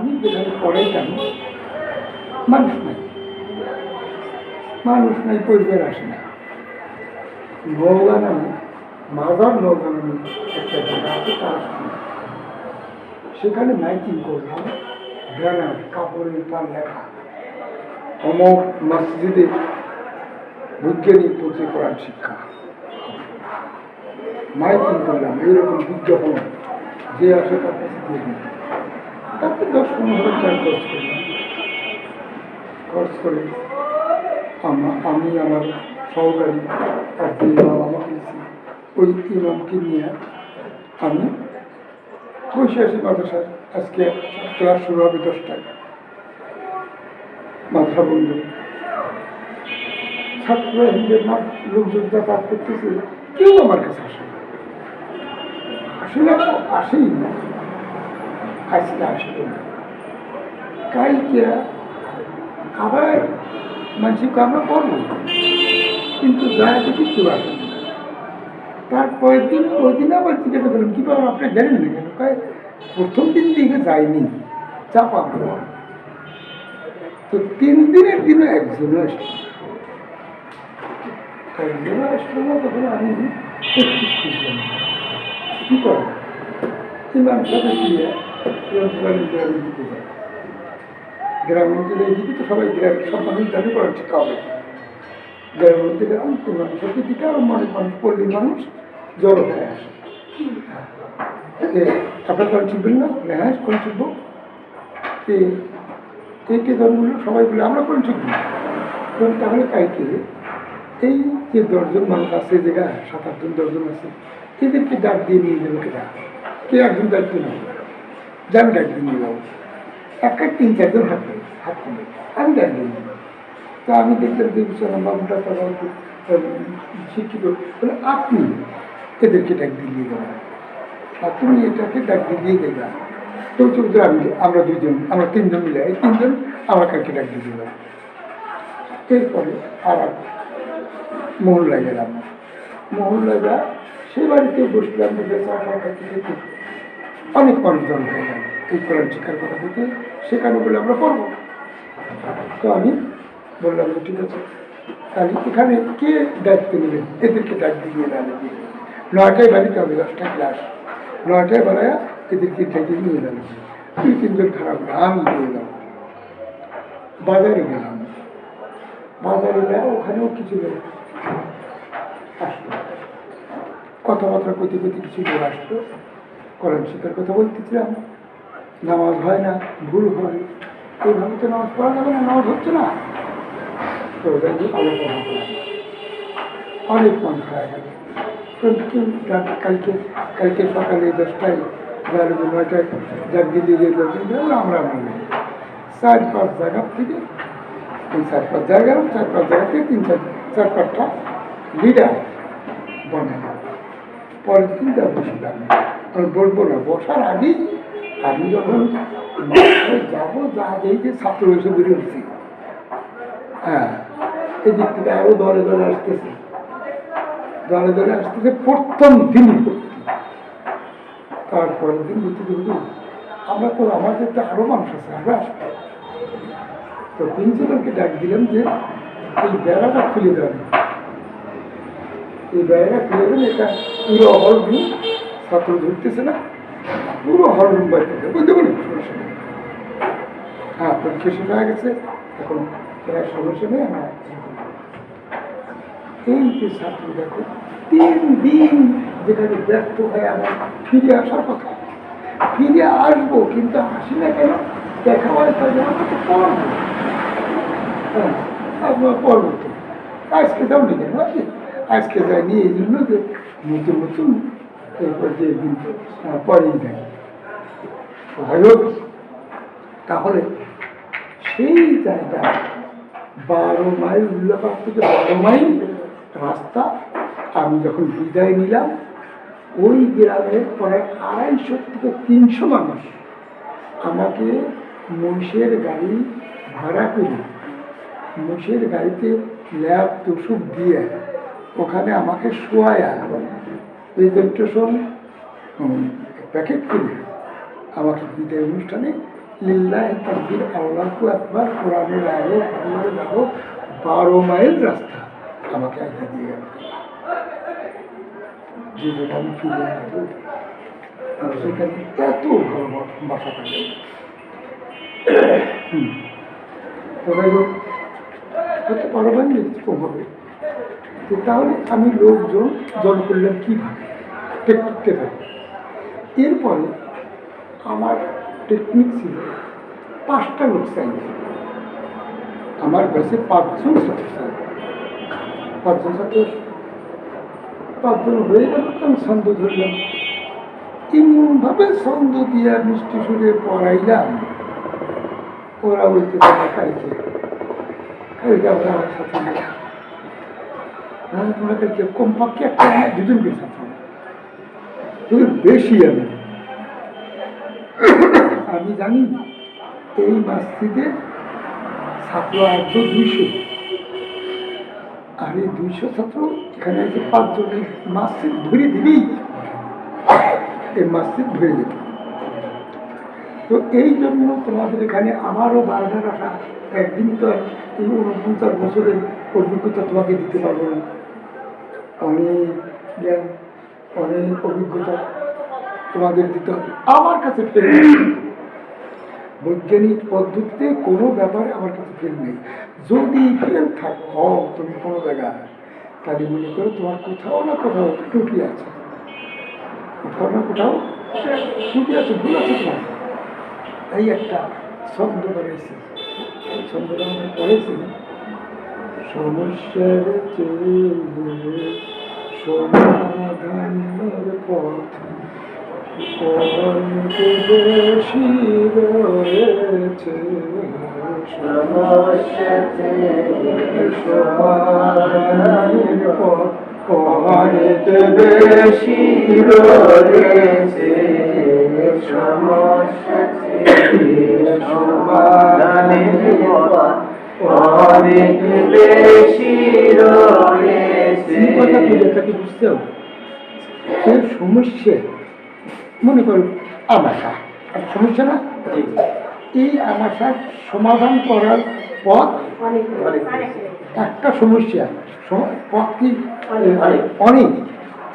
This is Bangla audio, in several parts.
আমি যেখানে পড়াইতাম মানুষ নাই, মানুষ নাই, পরিবার আসে না। নৌকা নামে, মাজার নৌকা নামে একটা জায়গা আছে, তার সেখানে মাইকিং করলাম, ব্যানার কাপড়ের পার লেখা অমক মসজিদে বৈজ্ঞানিক পথে কোরআন শিক্ষা। মাইকিং করলাম এইরকম বিজ্ঞাপন, যে আসে তার কাছে দিয়ে দিন। তাতে 10-15 টাকা খরচ করলাম। খরচ করে আমি আমার সহকারী আর যে ইমাম আমাকে দিয়েছি, ওই ইমামকে নিয়ে আমি বসে আসি মাদ্রাসায়। আজকে ক্লাস শুরু হবে 10টায়, মাদ্রাসা বন্ধ। ছাত্র লোকজন যাতায়াত করতেছে, কেউ আমার কাছে আসে না, আসলে আসেই না। আজকে আসলো না, কালকে আবার মানুষকে আমরা করবো, কিন্তু যায় দেখি কেউ আসে না। তারপরের দিন ওই দিন আবার জিজ্ঞাসা করলাম, কি পাবেন আপনি জানেন না কেন? প্রথম দিন দিকে যায়নি, চাপা। তো 3 দিনের দিনও একজনও আসলো, একজনও আসলো না। তখন আমি খুঁজলাম কি করা, ইমাম সাথে গিয়ে গ্রামের দিকে যায়। গ্রামের মধ্যে দিকে তো সবাই গ্রামের সব মানুষ দাবি করা ঠিক হবে। গ্রামের মধ্যে গেলাম, ইমাম সাথে দিকে আরো অনেক মানুষ, পল্লীর মানুষ জড়ো হয়ে আসে। আপনার কোন শিখবেন না? হ্যাঁ, কোন শিখবো? এই যে দলগুলো সবাই বলে আমরা কোন শিখবো। তাহলে কালকে এই যে 10 জন মানুষ আছে, জায়গা 7-8 জন 10 জন আছে, এদেরকে ডাক দিয়ে নিয়ে যাবো। কে একজন দায়িত্ব নেই, যান ডাক দিয়ে নিয়ে যাবো। 3-4 জন হাত তুলে আমি ডাক দিয়ে নিয়ে যাবো। তা আমি দেখলাম যে বাবুটা তারা শিক্ষিত বলে, আপনি এদেরকে ডাক দিয়ে নিয়ে যাবেন, আর তুমি এটাকে ডাক দিয়ে দেবা। তো আমরা 2 জন, আমরা 3 জন মিলে, এই 3 জন আমার কালকে ডাক দিয়ে দেবেন। এরপরে আর মহল্লায় গেলাম। মহল্লায় যা সে বাড়িতে বসলাম, অনেক মানুষজন হয়ে গেল এই কোরআন শিক্ষার কথা থেকে। সেখানে বলে আমরা পড়বো। তো আমি বললাম ঠিক আছে, তাহলে এখানে কে দায়িত্ব নেবেন? এদেরকে ডাক দিয়ে দাঁড়িয়ে দিয়ে 9টায় বাড়িতে হবে, 10টা ক্লাস। 9টায় বেলায় এদেরকে ডেকে নিয়ে গেল। 2-3 জন খারাপ না, আমি দিয়ে গেলাম। বাজারে গেলাম, বাজারে যায় ওখানেও কিছু লোক আসলো, কথাবার্তা করতে করতে কিছু লোক আসলো। কোরআন শিক্ষার কথা বলতেছিলাম, নামাজ হয় না, ভুল হয়, এইভাবে তো নামাজ পড়া যাবে না, নামাজ হচ্ছে না। তো অনেক মন খারাপ গেল। কালকে সকালে 10টায় 9টায় যাক দিল্লি আমরা 4-5 জায়গার থেকে, এই 4-5 জায়গা 4-5 জায়গা থেকে 3-4-5টা লিডার বানানো। পরের দিন যা বসলাম, আমি বলবো না, বসার আগেই আমি যখন যাবো, যা এই যে ছাত্র এসে বেরিয়ে উঠছি, হ্যাঁ, এদিক থেকে আরো দলে দলে আসতেছে, দলে দলে আসতেছে। প্রথম দিনই তারপরের দিন বুঝতে আমরা তো, আমাদের তো আরো মানুষ আছে, আমরা আসবো। তো প্রিন্সিপালকে ডাক দিলাম যে এই বেড়াটা খুলে দেন, এই বেড়াটা খুলে দেন, এটা পুরো হল রুম, ছাত্র ধরতেছে না, পুরো হল রুম বাইরে বুঝতে পারি। হ্যাঁ, পরীক্ষা শেষ হয়ে গেছে, এখন প্রায় সমস্যা নেই। আমার এই যে ছাত্র দেখো 3 দিন যেখানে ব্যর্থ হয়ে আমার ফিরে আসার কথা, ফিরে আসবো কিন্তু আসি না কেন? দেখা হয় তাহলে আমরা তো পড়বো, হ্যাঁ আপনার পড়বো তো। আজকে যাও নি কেন? আজকে যায়নি এই জন্য যে নতুন নতুন এরপর যে দিন পরেই দেয়। যাই হোক, তাহলে সেই জায়গায় 12 মাইল, উল্লাপাড় থেকে 12 মাইল রাস্তা আমি যখন বিদায় নিলাম, ওই গ্রামে প্রায় 250 থেকে 300 মানুষ আমাকে মোষের গাড়ি ভাড়া করে, মোষের গাড়িতে ল্যাব তুষুপ দিয়ে ওখানে আমাকে শোয়ায়া প্রেজেন্টেশন প্যাকেট করে আমাকে বিদায় অনুষ্ঠানে লিল্লাহি তাকবীর, আল্লাহু আকবার, কোরআনের আলো, আল্লাহর আলো, 12 মাইল রাস্তা আমাকে আগে দিয়ে গেল। যেটা আমি ফিরে আসবো সেখানে এত ভালো বাসা থাকে। তবে হয়তো পারমান্বিক হবে, তাহলে আমি লোকজন জনকল্যাণ কীভাবে টেকনিকতে থাকি। এরপরে আমার টেকনিক ছিল 5টা লোক চাইছে। আমার বয়সে 5জন ছাত্র চাই, 5জন ছাত্র, 5জন হয়ে গেল। আমি ছন্দ ধরলাম, এমনভাবে ছন্দ দিয়া মিষ্টি সুরে পড়াইলাম, ওরা বলতে পারে কালকে কালকে আমরা আমার সাথে তোমরা কালকে কমপক্ষে একটা 2জনকে ছাত্র, বেশি আমি জানি এই মসজিদে ছাত্র আসবে 200, আর এই 200 ছাত্র এখানে এসে 5জনের মসজিদ ধরে দিলেই এই মসজিদ ধরে যেত। তো এই জন্য তোমাদের এখানে আমারও বারবার আসা, একদিন তো এই 49 বছরের অভিজ্ঞতা তোমাকে দিতে পারবো না, অনেক জ্ঞান, অনেক অভিজ্ঞতা তোমাদের দিতে হবে। আমার কাছে ফেল নেই, বৈজ্ঞানিক পদ্ধতিতে কোনো ব্যাপারে আমার কাছে ফেল নেই। যদি ফেল থাকো তুমি কোনো জায়গায়, তাহলে মনে করো তোমার কোথাও না কোথাও ত্রুটি আছে, কোথাও না কোথাও ত্রুটি আছে, ভুল আছে তোমার। এই একটা ছন্দ বানাইছি, এই ছন্দটা আমরা পড়েছি, সমস্যার চেয়ে সমাধানের পথ বেশি রয়েছে, সমাধানের পথ অনেক বেশি রয়েছে, সমাধানের পথ অনেক বেশি রয়েছে। কথা কি এটাকে বুঝতে হবে? সে সমস্যা, মনে করো আমাশা সমস্যা না, এই আমাশার সমাধান করার পথ একটা সমস্যা, পথ কি অনেক,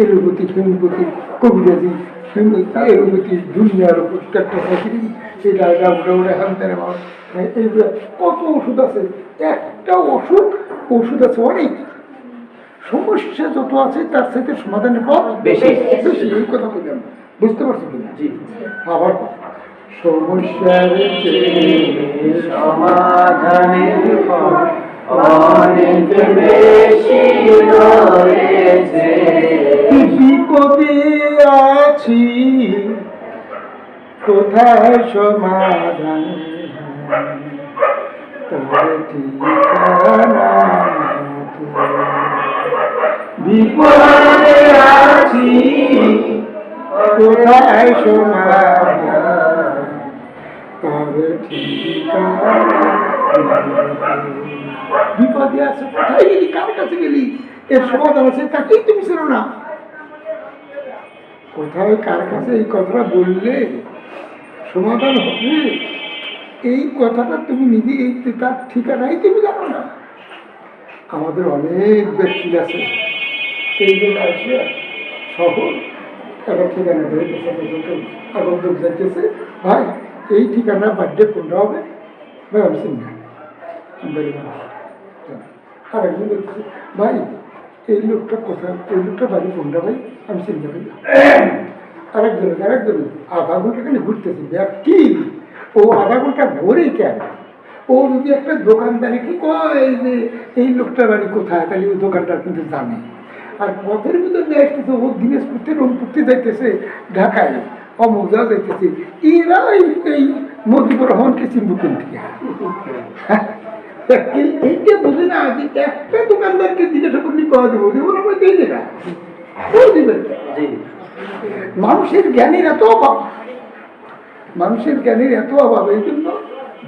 এলোপতি, হোমিওপ্যাথি, কবিরাজি, এলোপতি, দুনিয়ার উপর এটা এইগুলো কত ওষুধ আছে, একটা ওষুধ আছে অনেক, সমস্যা যত আছে তার সাথে সমাধানের পথ বেশি বেশি। এই কথা বললাম, বুঝতে পারছো কিনা? আবার সমস্যার সমাধানের পথ অনেক বেশি রয়েছে, বিপদে আছি কোথায় সমাধান, তার ঠিকানা বিপদে আছি কোথায় সমাধান, তার ঠিকানা। বিপদে আছে, কোথায় গেলি, কার কাছে গেলি, এর সমাধান আছে, তাকেই তুমি ছিল না। কোথায় কার কাছে এই কথাটা বললে সমাধান হবে, এই কথাটা তুমি নিজে, এই তার ঠিকানাই তুমি জানো না। আমাদের অনেক ব্যক্তি আছে এই জন্য আসে শহর একটা ঠিকানা ধরেছে, আগন্তুক যাইতেছে, ভাই এই ঠিকানা বার্থডে কোনটা হবে, ভাই আমি চিনি না। আরেকজন বলতেছে, ভাই এই লোকটা কোথায়, এই লোকটা বাড়ি কোনটা, ভাই আমি চিনতে পারি। আরেকজন আধা ঘন্টা খালি ঘুরতেছি, ব্যক্তি ও আধা ঘন্টা ঘুরেই কেন, ও যদি একটা দোকানদারি কি কয় যে এই লোকটার বাড়ি কোথায়, তাহলে ওই দোকানদার কিন্তু জানে। আর পথের ভিতরে আসতেছে, ও দিনাজপুরতে রংপুরতে যাইতেছে, ঢাকায় অমোজা যাইতেছে, এরা এই মজিবুর রহমানকে চিনব কোন থেকে? এইটা বুঝে না যে একটা দোকানদারকে জিজ্ঞাসা করলে কয়া দেবো, দেবো না এই জায়গা দিবেন। মানুষের জ্ঞানের এত অভাব, মানুষের জ্ঞানের এত অভাব, এই জন্য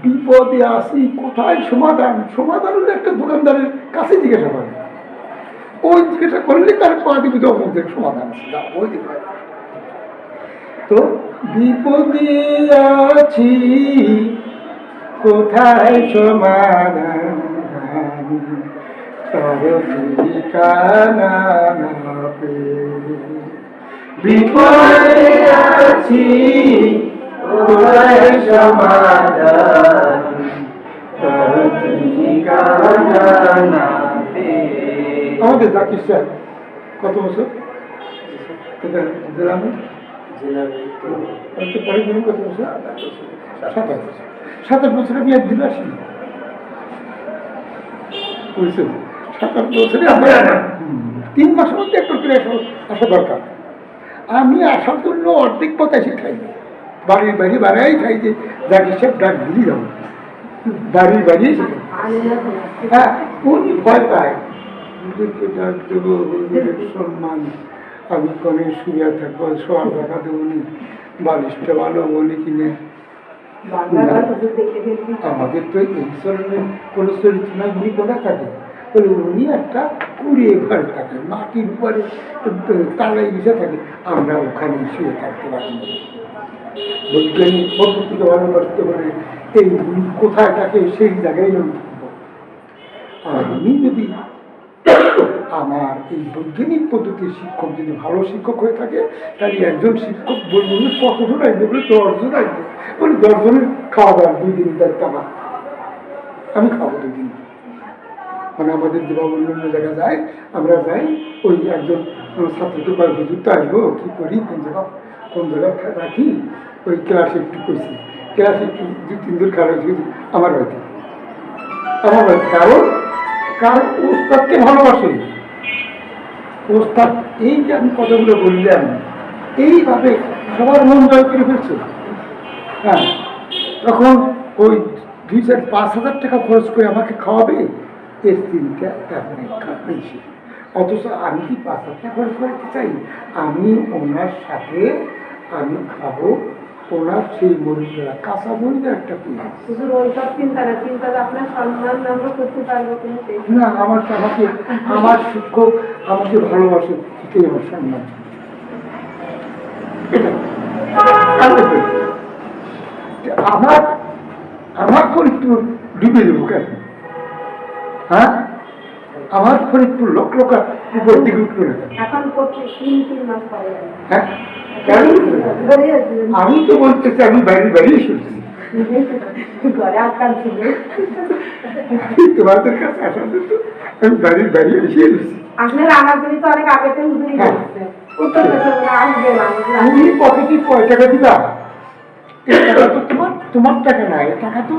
বিপদে আসি কোথায় সমাধান, সমাধান হলে একটা দোকানদারের কাছে জিজ্ঞাসা করে, ওই জিজ্ঞাসা করলে তার কয়া দিবি তো অমুক সমাধান আছে, ওই দিবে। তো বিপদে আছি কোথায় সমাধান তর ঠিকানা না পেয়ে বিপদে আছি কোথায় সমাধান তর ঠিকানা না পেয়ে। আমাদের জাকির স্যার কত বছর জেলামি কত বছর? 27 বছর আমি একদিন আসিনি, বুঝছেন? 27 বছরে আমরা 3 মাসের মধ্যে একটু ফিরে আসা দরকার। আমি আসার জন্য অর্ধেক পথ এসে খাই, বাড়ির বাড়ি বাড়াই খাই, যে জাকির সাহেব ডাক দিলি যাবো বাড়ির বাড়ি এসে খাই। হ্যাঁ, উনি ভয় পায় ডাক দেবো সম্মান, আমি কনে শুয়ে থাকবো, শোয়ার দেখা দেবো নি, বালিশটা ভালো বলি কিনে। আমাদের তো এই ধরনের কোনো চরিত্র নাই, উনি কোথায় থাকে? বলে উনি একটা কুড়িয়ে ঘরে থাকে, মাটির উপরে তালাই মিশে থাকে, আমরা ওখানে শুয়ে থাকতে পারি। বৈজ্ঞানিক পদ্ধতিকে ভালোবাসতে পারে, এই উনি কোথায় থাকে সেই জায়গায় আমি থাকবো। আর উনি যদি আমার এই বৈজ্ঞানিক পদ্ধতির শিক্ষক যদি ভালো শিক্ষক হয়ে থাকে, তাহলে একজন শিক্ষক বলবো কতজন আসবে, বলে 10 জন আসবে, বলে 10 জনের খাওয়া দাওয়া 2 দিন দায়িত্ব আমার, আমি খাবো 2 দিন। মানে আমাদের যেভাবে অন্য জায়গায় যায়, আমরা যাই, ওই একজন ছাত্রকে কয়েক হুজুর তো আসবো, কী করি, কোন জায়গায় রাখি, ওই ক্লাসে একটু কইছি, ক্লাসে একটু 2-3 জন খারাপ হয়েছে আমার বাড়িতে, কারণ ওস্তাদকে ভালোবাসে। ওস্তাদ এই যে আমি কথাগুলো বললাম, এইভাবে সবার মন জয় করে ফেলছে। হ্যাঁ, তখন ওই 2-5,000 টাকা খরচ করে আমাকে খাওয়াবে, এর চিন্তা বেশি। অথচ আমি কি 5,000 টাকা খরচ করতে চাই? আমি ওনার সাথে আমি খাবো ওনার সেই মরিচা, কাঁচা মরিচা একটা পেঁয়াজ। না, আমার শিক্ষক আমাকে ভালোবাসে, এটাই আমার সম্মান। আমার ফরিদপুর ডুবে দেবো কেন? হ্যাঁ, আমার ফরিদপুর লোক উপর দিকে উঠবে না। হ্যাঁ, আমি তো বলতেছি আমি বাইরে বাড়িয়ে শুনছি, তোমাদের কাছে আসার জন্য আমি বাড়ির বাইরে এসে এসেছি। তুমি পকেটে 5 টাকা দিবা, এই টাকা তো তোমার টাকা না, এই টাকা তো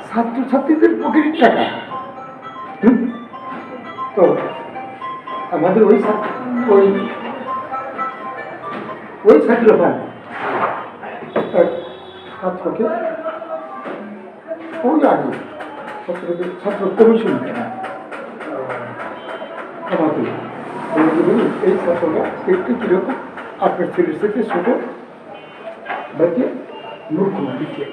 ছাত্রছাত্রীদের পকেটের টাকা। তো আমাদের ওই ছাত্র ছাত্রকে ওই আগে ছাত্র কমিশন আমাদের এই ছাত্রটা একটু কিরকম আপনার ছেলের থেকে ছোট বাচ্চা মূর্খ দিচ্ছে,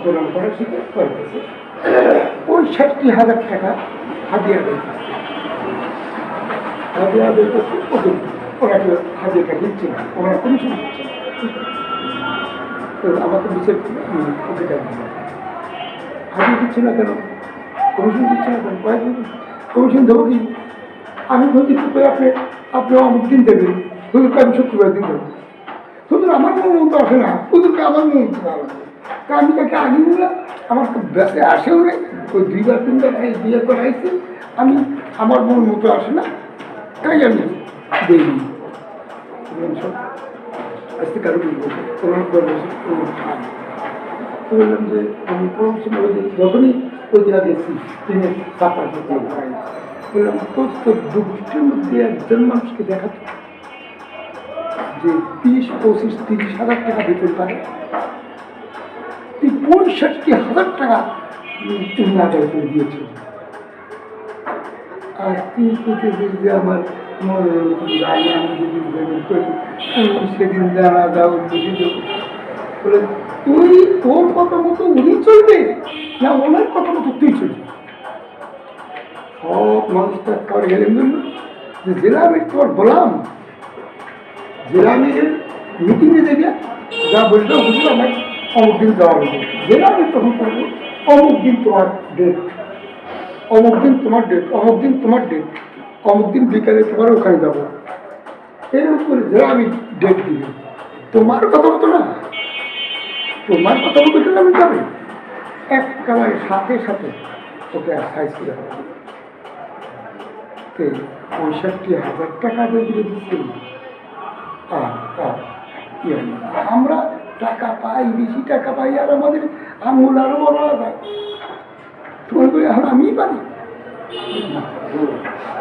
কোরআন পড়া শিখে করতেছে, ওই 60,000 টাকা হাদিয়া দিতেছে, ওনাকে হাজিরটা দিচ্ছে না, ওনার কমিশন দিচ্ছে না। তো আমাকে বিচার ওকে হাজির দিচ্ছে না কেন, কমিশন দিচ্ছে না কেন, কমিশন দেবো কি? আমি বলছি আপনি অমুক দিন দেবেন, হুজুরকে আমি শুক্রবার দিন দেবো। হুজুর আমার মন মতো আসে না, হুজুরকে আমার মন মতো ভালো লাগে, তা আমি তাকে আনি না, আমার তো বেসে আসেও নাই, ওই 2-3 বার বিয়ে করে আসছি, আমি আমার মন মতো আসে না, তাই আমি দিইনি। আজকে কারো বললাম যে আমি যখনই ওই জায়গা গেছি তিনি চাপার বললাম তো দুঃখের মধ্যে একজন মানুষকে দেখাতো যে 20-25-30,000 টাকা বেতন পারে, 65,000 টাকা তুমি আদায় করে দিয়েছ, আর তুই করতেছিস যে আমার আমি যদি পেমেন্ট করি সেদিন জানা যাও বুঝে দেবো। বলে তুই তোর কথা মতো উনি চলবে না ওনার কথা মতো তুই চলবে? সব মানুষটা করে গেলেন জন্য যে জেলামির তোর বললাম, জেলামির মিটিংয়ে দেবে, যা বলবে হুজুর আমার অমুক দিন যাওয়া হবে, যেটা আমি তখন করবো অমুক দিন তোমার ডেট, অমুক দিন তোমার ডেট, অমুক দিন তোমার ডেট, অমুক দিন বিকালে তোমার ওখানে যাবো, এর উপরে যে আমি ডেট দিব, তোমার কথা মতো না, তোমার কথা মতো গেলে আমি যাবে একেবারে সাথে সাথে ওকে সাইজ করে হবে। 65,000 টাকা দিয়ে দিচ্ছি। আমরা টাকা পাই, বেশি টাকা পাই, আর আমাদের আঙুল আরো বড় যায়। তোমার করে এখন আমিই পারি না,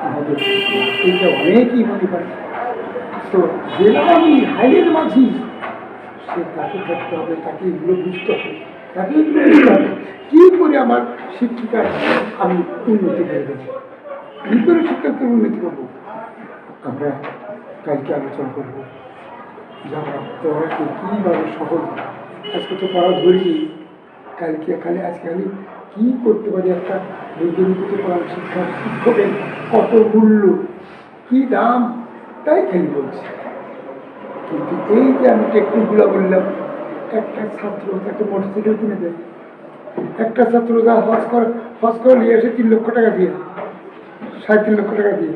আমাদের এইটা অনেকই মনে পারে। তো জেলা আমি হাইলের মাঝি, সে তাকে থাকতে হবে, তাকে এগুলো বুঝতে হবে, তাকে এগুলো বুঝতে হবে কী করে আমার শিক্ষিকার আমি উন্নতি করে দেবো, কী করে শিক্ষাকে উন্নতি করবো, আমরা কালকে আলোচনা করবো। যারা পড়াকে কীভাবে সহজ, আজকে তো পড়া ধরি, কালকে খালি আজকে আমি কী করতে পারি, একটা বৈজ্ঞানিক পড়ার শিক্ষার শিক্ষকের কত মূল্য, কী দাম, তাই খালি বলছি। কিন্তু এই যে আমি টেকনিকগুলো বললাম, একটা ছাত্র তাকে মোটরসাইকেল কিনে দেয়, একটা ছাত্র যা হজ করে নিয়ে এসে 3 লক্ষ টাকা দিয়ে, 3.5 লক্ষ টাকা দিয়ে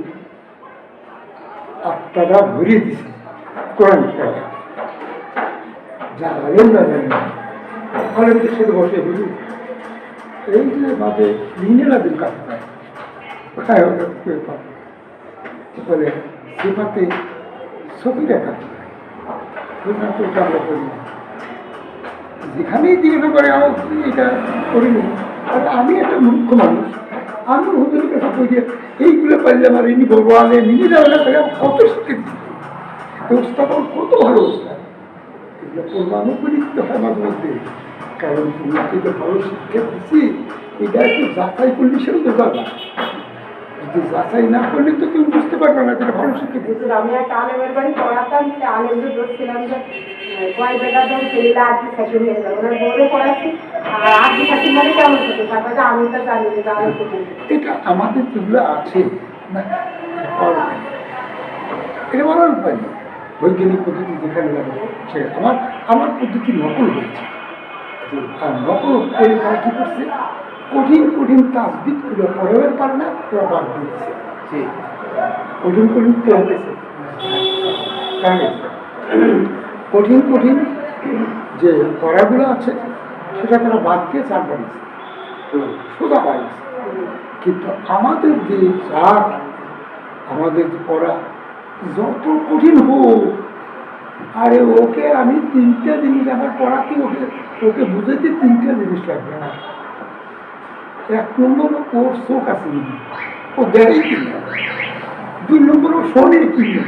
আত্মাটা ভরিয়ে দিছে কোরআন টাকা, যা আলেন না জানেন আলেমদের সাথে বসে বুঝি এই যে ভাবে মিনেরা দিন কাছে পায় বলে সেপাতে ছবিটা কাছে আমরা করি না, যেখানেই জিজ্ঞাসা করে আমার এটা করিনি। আর আমি একটা মূর্খ মানুষ, আমি হুজুরের কাছে কই যে এইগুলো পারলে আমার ইনি বলবো আলে মিনি যাবে না, কত শিক্ষিত ওস্তাদ, কত ভালো ওস্তাদ, এগুলো করবো আমি করি দিতে হয় মাঝে মধ্যে, কারণ তোমাকে যে ভালো শিক্ষা দিচ্ছি এটা একটু যাচাই করলে সেটা তো যাবে, যদি যাচাই না করলে তো কেউ বুঝতে পারবে না যেটা ভালো শিক্ষা দিচ্ছে। আমি একটা আলেমের বাড়ি পড়াতাম, আলেমদের বলছিলাম যে কয় বেটা যখন ছেলেরা আর্জি সাথী হয়ে যাবে, ওনার বউরে পড়াচ্ছি, আর আর্জি সাথী মানে কেমন হতো, তারপরে আমি তো জানি যে তাহলে এটা আমাদের যেগুলো আছে না, এটা বলার উপায় নেই, বৈজ্ঞানিক পদ্ধতি যেখানে লাগে সে আমার আমার পদ্ধতি নকল হয়েছে, আর নকল করে তারা কী করছে, কঠিন কঠিন তাসবিদগুলো পড়াবার পারে না, ওরা বাদ দিয়েছে, কঠিন কঠিন কঠিন কঠিন যে পড়াগুলো আছে সেটা তারা বাদ দিয়ে চান বানিয়েছে, সোজা বানিয়েছে। কিন্তু আমাদের যে চাট, আমাদের যে পড়া যত কঠিন হোক, আরে ওকে আমি 3টে জিনিস আমার পড়াতে, ওকে বুঝাইতে 3টে জিনিস লাগবে না। 1 নম্বর ওর চোখ আছে, ও দেয় কিনা, 2 নম্বর ও শোনে কিনা,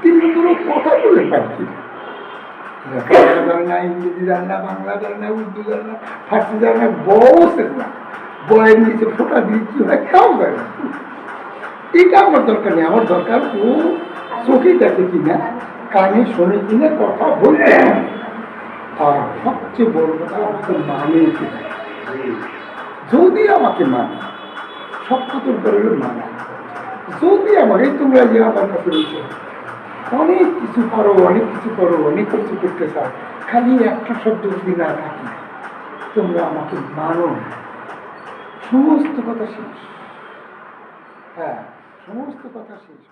3 নম্বর ও কথা বলে পায় কিনা, জানে না, ইংরেজি জানে না, বাংলা জানে না, উর্দু জানে না, ফার্সি জানে না, বসেন না, বয়ের নিচে ফোটা দিয়ে কি হয় কেউ জানে না। এটা আমার দরকার নেই, আমার দরকার ও চোখে দেখে কিনা, কানে শোনে কিনা, কথা বলতে, আর সবচেয়ে বড় কথা আমাকে মানে কিনা, যদি আমাকে মানে, সব কথার উপরে মানে, যদি আমাকে তোমরা যে আমার কাছে রয়েছে অনেক কিছু করো, অনেক কিছু করো, অনেক কিছু করতে চাও, খালি একটা শব্দ যদি না থাকি, তোমরা আমাকে মানো, সমস্ত কথা শেষ। হ্যাঁ, সমস্ত কথা শেষ।